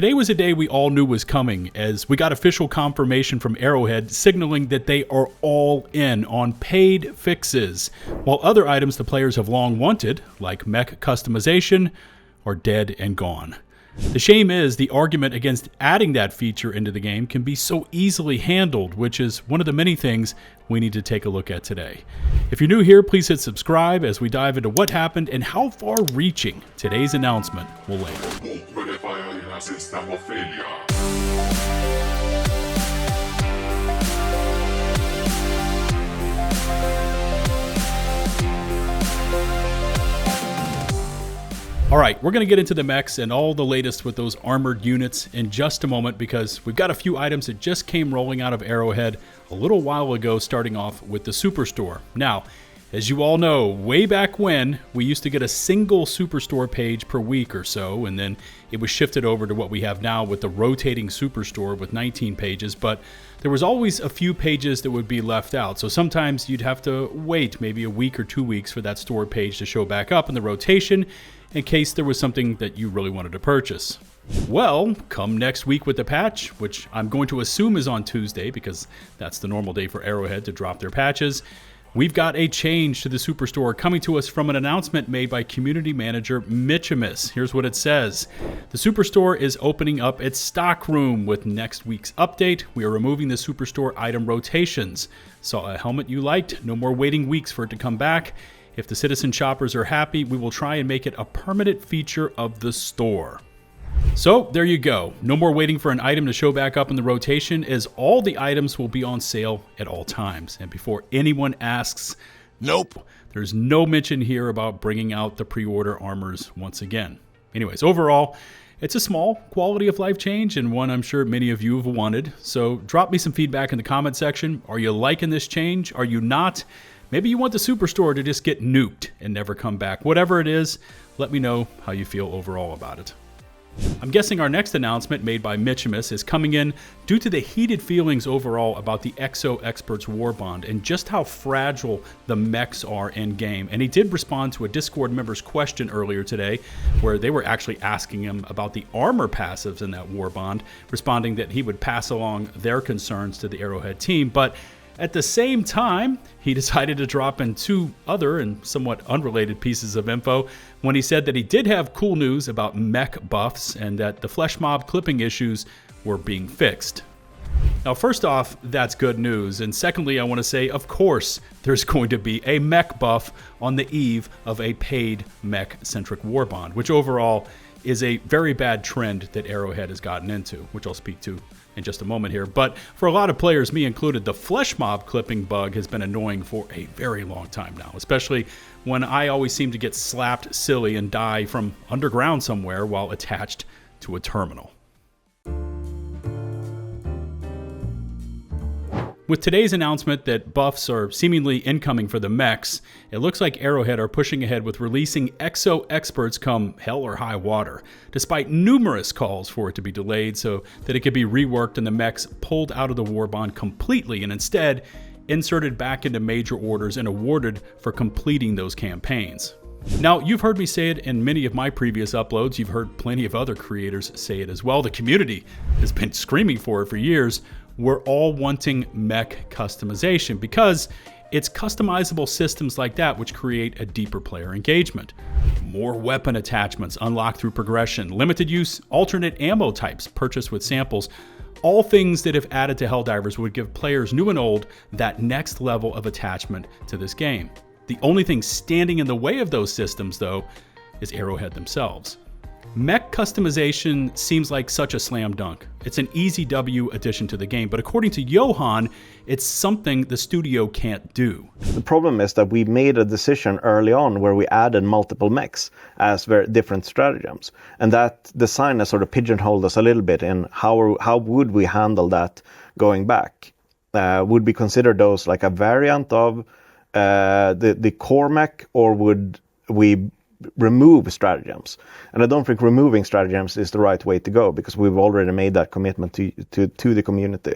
Today was a day we all knew was coming, as we got official confirmation from Arrowhead signaling that they are all in on paid fixes, while other items the players have long wanted, like mech customization, are dead and gone. The shame is the argument against adding that feature into the game can be so easily handled, which is one of the many things we need to take a look at today. If you're new here, please hit subscribe as we dive into what happened and how far-reaching today's announcement will land. All right, we're going to get into the mechs and all the latest with those armored units in just a moment, because we've got a few items that just came rolling out of Arrowhead a little while ago, starting off with the Superstore. Now, as you all know, way back when, we used to get a single Superstore page per week or so, and then it was shifted over to what we have now with the rotating Superstore with 19 pages, but there was always a few pages that would be left out. So sometimes you'd have to wait maybe a week or 2 weeks for that store page to show back up in the rotation, in case there was something that you really wanted to purchase. Well, come next week with the patch, which I'm going to assume is on Tuesday because that's the normal day for Arrowhead to drop their patches, we've got a change to the Superstore coming to us from an announcement made by community manager Mechs. Here's what it says. The Superstore is opening up its stock room with next week's update. We are removing the Superstore item rotations. Saw a helmet you liked, no more waiting weeks for it to come back. If the citizen shoppers are happy, we will try and make it a permanent feature of the store. So there you go. No more waiting for an item to show back up in the rotation, as all the items will be on sale at all times. And before anyone asks, nope, there's no mention here about bringing out the pre-order armors once again. Anyways, overall, it's a small quality of life change and one I'm sure many of you have wanted. So drop me some feedback in the comment section. Are you liking this change? Are you not? Maybe you want the Superstore to just get nuked and never come back. Whatever it is, let me know how you feel overall about it. I'm guessing our next announcement made by Mechs is coming in due to the heated feelings overall about the Exo Expert's Warbond and just how fragile the mechs are in-game. And he did respond to a Discord member's question earlier today where they were actually asking him about the armor passives in that Warbond, responding that he would pass along their concerns to the Arrowhead team. But at the same time, he decided to drop in two other and somewhat unrelated pieces of info when he said that he did have cool news about mech buffs and that the flesh mob clipping issues were being fixed. Now, first off, that's good news. And secondly, I want to say, of course, there's going to be a mech buff on the eve of a paid mech-centric Warbond, which overall is a very bad trend that Arrowhead has gotten into, which I'll speak to in just a moment here. But for a lot of players, me included, the flesh mob clipping bug has been annoying for a very long time now, especially when I always seem to get slapped silly and die from underground somewhere while attached to a terminal. With today's announcement that buffs are seemingly incoming for the mechs, it looks like Arrowhead are pushing ahead with releasing Exo Experts come hell or high water, despite numerous calls for it to be delayed so that it could be reworked and the mechs pulled out of the Warbond completely and instead inserted back into major orders and awarded for completing those campaigns. Now, you've heard me say it in many of my previous uploads. You've heard plenty of other creators say it as well. The community has been screaming for it for years. We're all wanting mech customization because it's customizable systems like that which create a deeper player engagement. More weapon attachments unlocked through progression, limited use alternate ammo types purchased with samples, all things that if added to Helldivers would give players new and old that next level of attachment to this game. The only thing standing in the way of those systems, though, is Arrowhead themselves. Mech customization seems like such a slam dunk. It's an easy W addition to the game, but according to Johan, it's something the studio can't do. The problem is that we made a decision early on where we added multiple mechs as very different stratagems, and that design has sort of pigeonholed us a little bit in how would we handle that going back. Would we consider those like a variant of the core mech, or would we remove stratagems? And I don't think removing stratagems is the right way to go, because we've already made that commitment to the community.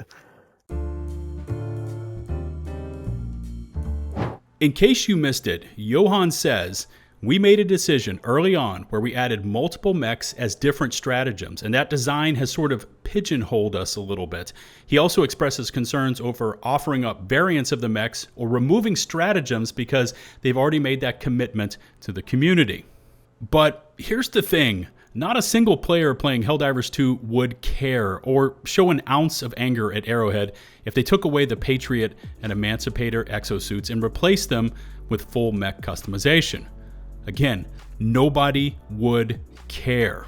In case you missed it, Johan says, We made a decision early on where we added multiple mechs as different stratagems, and that design has sort of pigeonholed us a little bit. He also expresses concerns over offering up variants of the mechs or removing stratagems because they've already made that commitment to the community. But here's the thing. Not a single player playing Helldivers 2 would care or show an ounce of anger at Arrowhead if they took away the Patriot and Emancipator exosuits and replaced them with full mech customization. Again, nobody would care.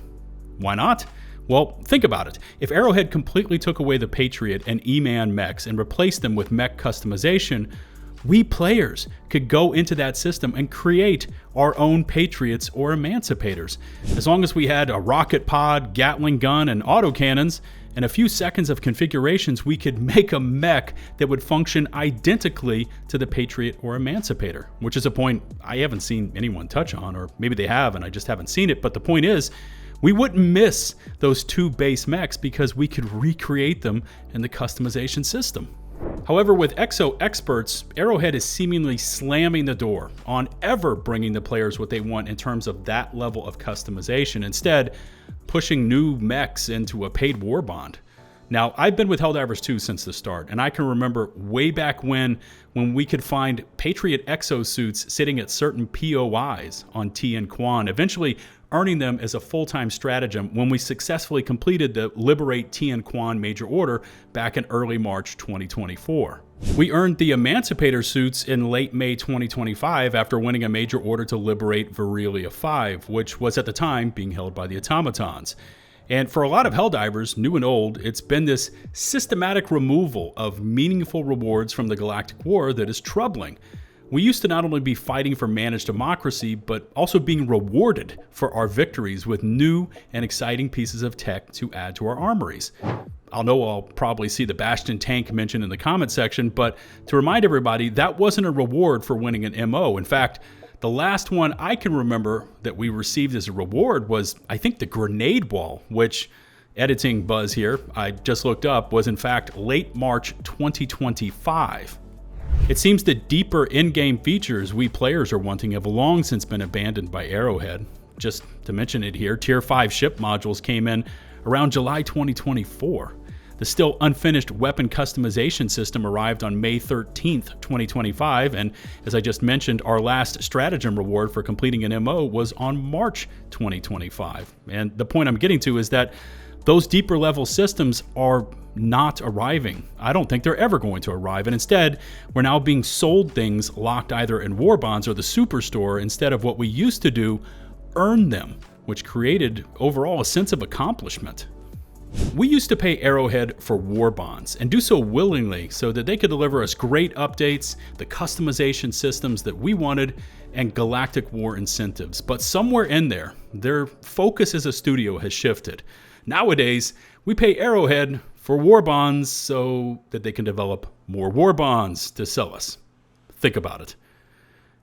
Why not? Well, think about it. If Arrowhead completely took away the Patriot and E-Man mechs and replaced them with mech customization, we players could go into that system and create our own Patriots or Emancipators. As long as we had a rocket pod, Gatling gun, and autocannons, and a few seconds of configurations, we could make a mech that would function identically to the Patriot or Emancipator, which is a point I haven't seen anyone touch on, or maybe they have and I just haven't seen it. But the point is, we wouldn't miss those two base mechs because we could recreate them in the customization system. However, with Exo Experts, Arrowhead is seemingly slamming the door on ever bringing the players what they want in terms of that level of customization, instead pushing new mechs into a paid Warbond. Now, I've been with Helldivers 2 since the start, and I can remember way back when we could find Patriot exosuits sitting at certain POIs on 𝗛𝗲𝗃𝗃𝗏𝗃, eventually earning them as a full-time stratagem when we successfully completed the Liberate 𝗛𝗃𝗃𝗏𝗃 major order back in early March 2024. We earned the Emancipator suits in late May 2025 after winning a major order to liberate 𝗣𝗹𝘆𝗹𝗃𝗏𝗃, which was at the time being held by the automatons. And for a lot of Helldivers, new and old, it's been this systematic removal of meaningful rewards from the galactic war that is troubling. We used to not only be fighting for managed democracy, but also being rewarded for our victories with new and exciting pieces of tech to add to our armories. I know I'll probably see the Bastion tank mentioned in the comment section, but to remind everybody, that wasn't a reward for winning an MO. In fact, the last one I can remember that we received as a reward was, I think, the grenade wall, which, editing buzz here, I just looked up, was in fact late March 2025. It seems the deeper in-game features we players are wanting have long since been abandoned by Arrowhead. Just to mention it here, Tier 5 ship modules came in around July 2024. The still unfinished weapon customization system arrived on May 13th, 2025, and as I just mentioned, our last stratagem reward for completing an MO was on March 2025. And the point I'm getting to is that those deeper level systems are not arriving. I don't think they're ever going to arrive, and instead, we're now being sold things locked either in Warbonds or the Superstore instead of what we used to do, earn them, which created overall a sense of accomplishment. We used to pay Arrowhead for Warbonds and do so willingly so that they could deliver us great updates, the customization systems that we wanted, and galactic war incentives. But somewhere in there, their focus as a studio has shifted. Nowadays, we pay Arrowhead for Warbonds so that they can develop more Warbonds to sell us. Think about it.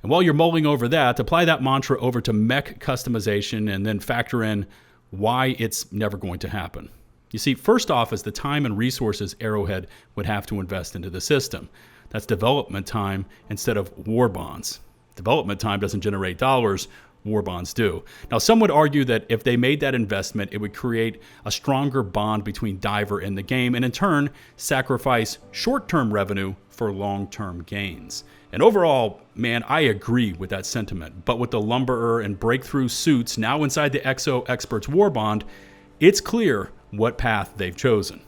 And while you're mulling over that, apply that mantra over to mech customization and then factor in why it's never going to happen. You see, first off is the time and resources Arrowhead would have to invest into the system. That's development time instead of Warbonds. Development time doesn't generate dollars, Warbonds do. Now, some would argue that if they made that investment, it would create a stronger bond between Diver and the game, and in turn, sacrifice short-term revenue for long-term gains. And overall, man, I agree with that sentiment. But with the Lumberer and Breakthrough suits now inside the Exo Experts Warbond, it's clear what path they've chosen.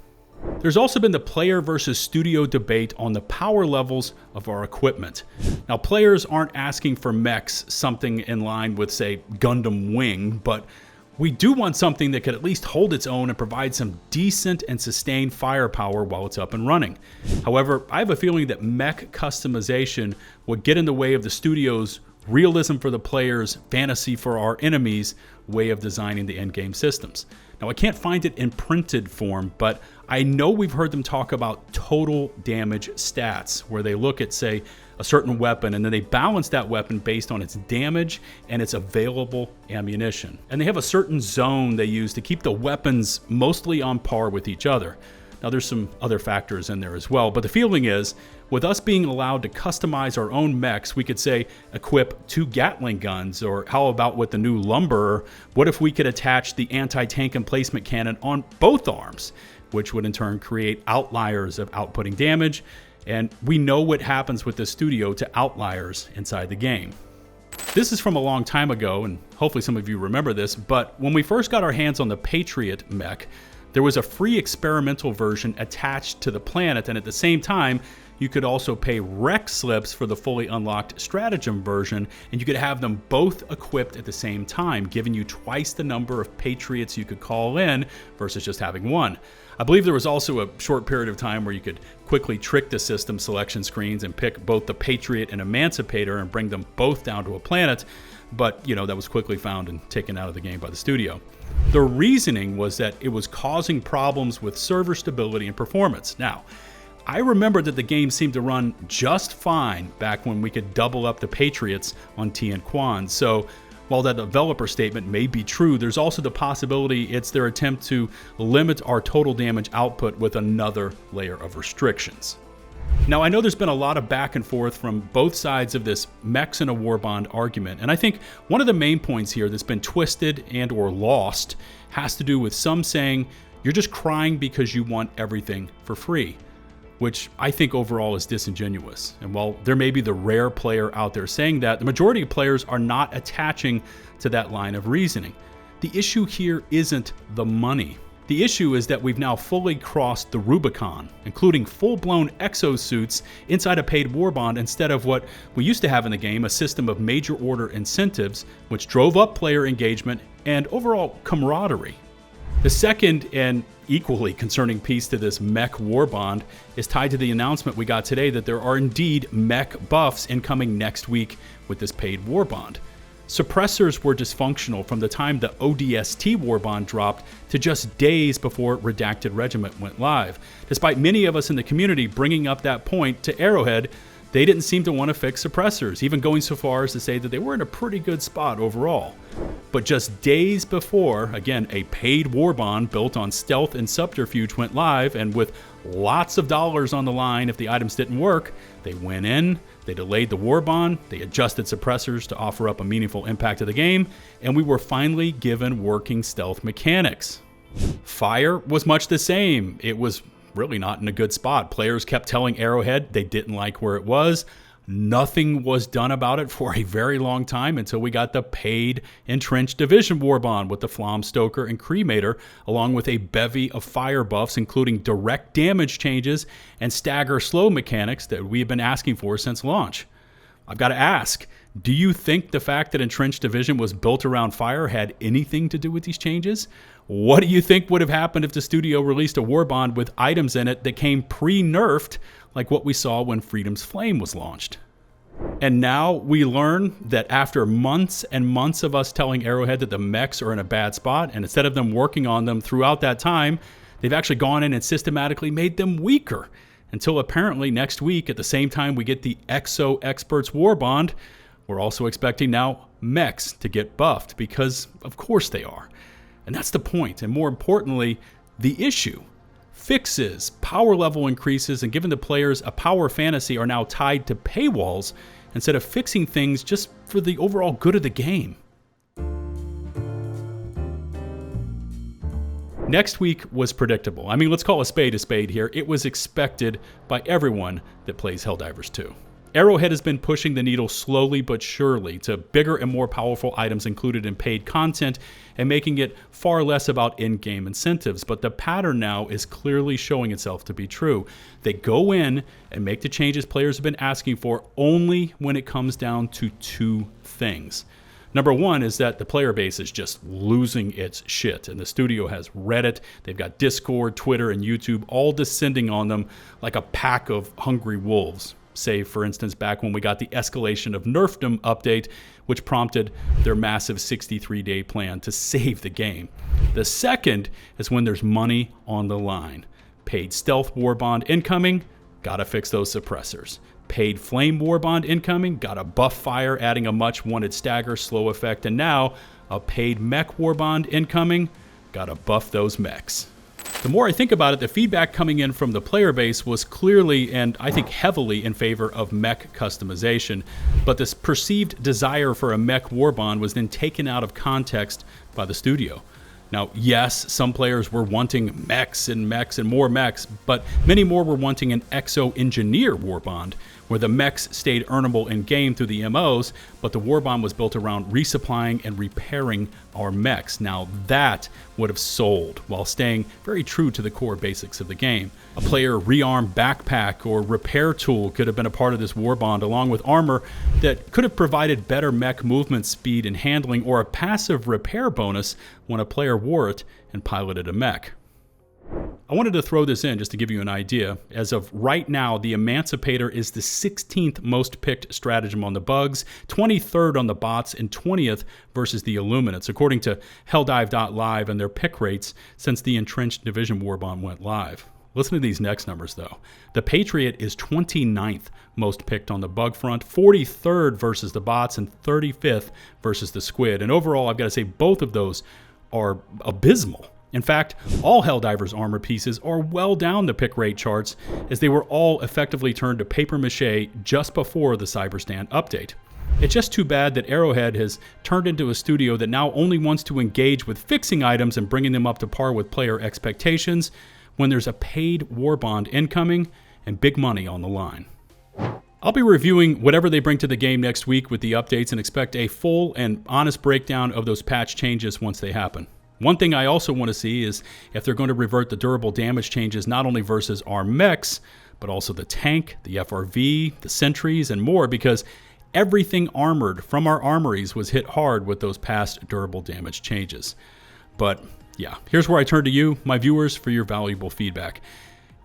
There's also been the player versus studio debate on the power levels of our equipment. Now, players aren't asking for mechs something in line with, say, Gundam Wing, but we do want something that could at least hold its own and provide some decent and sustained firepower while it's up and running. However, I have a feeling that mech customization would get in the way of the studio's realism for the players, fantasy for our enemies way of designing the endgame systems. Now, I can't find it in printed form, but I know we've heard them talk about total damage stats, where they look at, say, a certain weapon, and then they balance that weapon based on its damage and its available ammunition. And they have a certain zone they use to keep the weapons mostly on par with each other. Now there's some other factors in there as well, but the feeling is, with us being allowed to customize our own mechs, we could say equip 2 Gatling guns, or how about with the new Lumberer, what if we could attach the anti-tank emplacement cannon on both arms, which would in turn create outliers of outputting damage, and we know what happens with the studio to outliers inside the game. This is from a long time ago, and hopefully some of you remember this, but when we first got our hands on the Patriot mech, there was a free experimental version attached to the planet, and at the same time, you could also pay rec slips for the fully unlocked stratagem version, and you could have them both equipped at the same time, giving you twice the number of Patriots you could call in versus just having one. I believe there was also a short period of time where you could quickly trick the system selection screens and pick both the Patriot and Emancipator and bring them both down to a planet, but that was quickly found and taken out of the game by the studio. The reasoning was that it was causing problems with server stability and performance. Now, I remember that the game seemed to run just fine back when we could double up the Patriots on 𝗛𝗏𝗏𝗏. So while that developer statement may be true, there's also the possibility it's their attempt to limit our total damage output with another layer of restrictions. Now, I know there's been a lot of back and forth from both sides of this Mechs in a Warbond argument, and I think one of the main points here that's been twisted and or lost has to do with some saying you're just crying because you want everything for free, which I think overall is disingenuous. And while there may be the rare player out there saying that, the majority of players are not attaching to that line of reasoning. The issue here isn't the money. The issue is that we've now fully crossed the Rubicon, including full-blown exosuits inside a paid warbond instead of what we used to have in the game, a system of major order incentives, which drove up player engagement and overall camaraderie. The second and equally concerning piece to this mech warbond is tied to the announcement we got today that there are indeed mech buffs incoming next week with this paid warbond. Suppressors were dysfunctional from the time the ODST warbond dropped to just days before Redacted Regiment went live. Despite many of us in the community bringing up that point to Arrowhead, they didn't seem to want to fix suppressors, even going so far as to say that they were in a pretty good spot overall. But just days before, again, a paid warbond built on stealth and subterfuge went live, and with lots of dollars on the line if the items didn't work, they went in, they delayed the warbond, they adjusted suppressors to offer up a meaningful impact to the game, and we were finally given working stealth mechanics. Fire was much the same. It was really not in a good spot. Players kept telling Arrowhead they didn't like where it was. Nothing was done about it for a very long time until we got the paid Entrenched Division Warbond with the 𝗲𝗏𝗃𝗃 and Cremator, along with a bevy of fire buffs, including direct damage changes and stagger slow mechanics that we have been asking for since launch. I've got to ask, do you think the fact that Entrenched Division was built around fire had anything to do with these changes? What do you think would have happened if the studio released a warbond with items in it that came pre-nerfed, like what we saw when Freedom's Flame was launched? And now we learn that after months and months of us telling Arrowhead that the mechs are in a bad spot, and instead of them working on them throughout that time, they've actually gone in and systematically made them weaker. Until apparently next week, at the same time we get the Exo Experts warbond, we're also expecting now mechs to get buffed, because of course they are. And that's the point, and more importantly, the issue. Fixes, power level increases, and giving the players a power fantasy are now tied to paywalls instead of fixing things just for the overall good of the game. Next week was predictable. I mean, let's call a spade here. It was expected by everyone that plays Helldivers 2. Arrowhead has been pushing the needle slowly but surely to bigger and more powerful items included in paid content and making it far less about in-game incentives, but the pattern now is clearly showing itself to be true. They go in and make the changes players have been asking for only when it comes down to two things. Number one is that the player base is just losing its shit, and the studio has Reddit, they've got Discord, Twitter, and YouTube all descending on them like a pack of hungry wolves. Say, for instance, back when we got the Escalation of Nerfdom update, which prompted their massive 63-day plan to save the game. The second is when there's money on the line. Paid Stealth Warbond incoming, gotta fix those suppressors. Paid Flame Warbond incoming, gotta buff fire, adding a much-wanted stagger slow effect. And now, a paid Mech Warbond incoming, gotta buff those mechs. The more I think about it, the feedback coming in from the player base was clearly, and I think heavily, in favor of mech customization, but this perceived desire for a mech Warbond was then taken out of context by the studio. Now, yes, some players were wanting mechs and more mechs, but many more were wanting an Exo Engineer Warbond, where the mechs stayed earnable in-game through the MOs, but the Warbond was built around resupplying and repairing our mechs. Now, that would have sold, while staying very true to the core basics of the game. A player rearm backpack or repair tool could have been a part of this Warbond, along with armor that could have provided better mech movement speed and handling, or a passive repair bonus when a player wore it and piloted a mech. I wanted to throw this in just to give you an idea. As of right now, the Emancipator is the 16th most picked stratagem on the bugs, 23rd on the bots, and 20th versus the Illuminates, according to Helldive.live and their pick rates since the Entrenched Division Warbond went live. Listen to these next numbers, though. The Patriot is 29th most picked on the bug front, 43rd versus the bots, and 35th versus the squid. And overall, I've got to say both of those are abysmal. In fact, all Helldivers armor pieces are well down the pick rate charts, as they were all effectively turned to papier-mâché just before the Cyberstand update. It's just too bad that Arrowhead has turned into a studio that now only wants to engage with fixing items and bringing them up to par with player expectations when there's a paid Warbond incoming and big money on the line. I'll be reviewing whatever they bring to the game next week with the updates, and expect a full and honest breakdown of those patch changes once they happen. One thing I also want to see is if they're going to revert the durable damage changes not only versus our mechs, but also the tank, the FRV, the sentries, and more, because everything armored from our armories was hit hard with those past durable damage changes. But yeah, here's where I turn to you, my viewers, for your valuable feedback.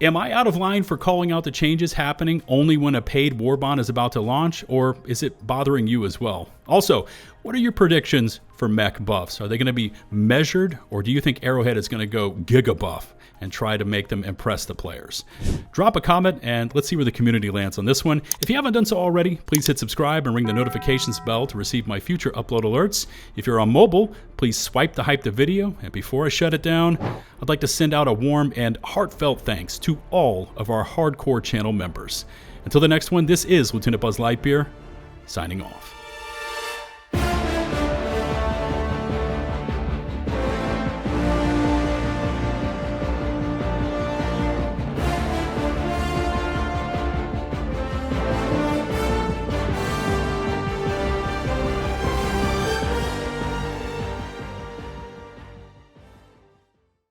Am I out of line for calling out the changes happening only when a paid Warbond is about to launch, or is it bothering you as well? Also, what are your predictions for mech buffs? Are they going to be measured, or do you think Arrowhead is going to go giga buff and try to make them impress the players? Drop a comment and let's see where the community lands on this one. If you haven't done so already, please hit subscribe and ring the notifications bell to receive my future upload alerts. If you're on mobile, please swipe to hype the video. And before I shut it down, I'd like to send out a warm and heartfelt thanks to all of our hardcore channel members. Until the next one, this is 𝗛𝗲𝗋𝗆𝗃𝗍𝒫𝗏 signing off.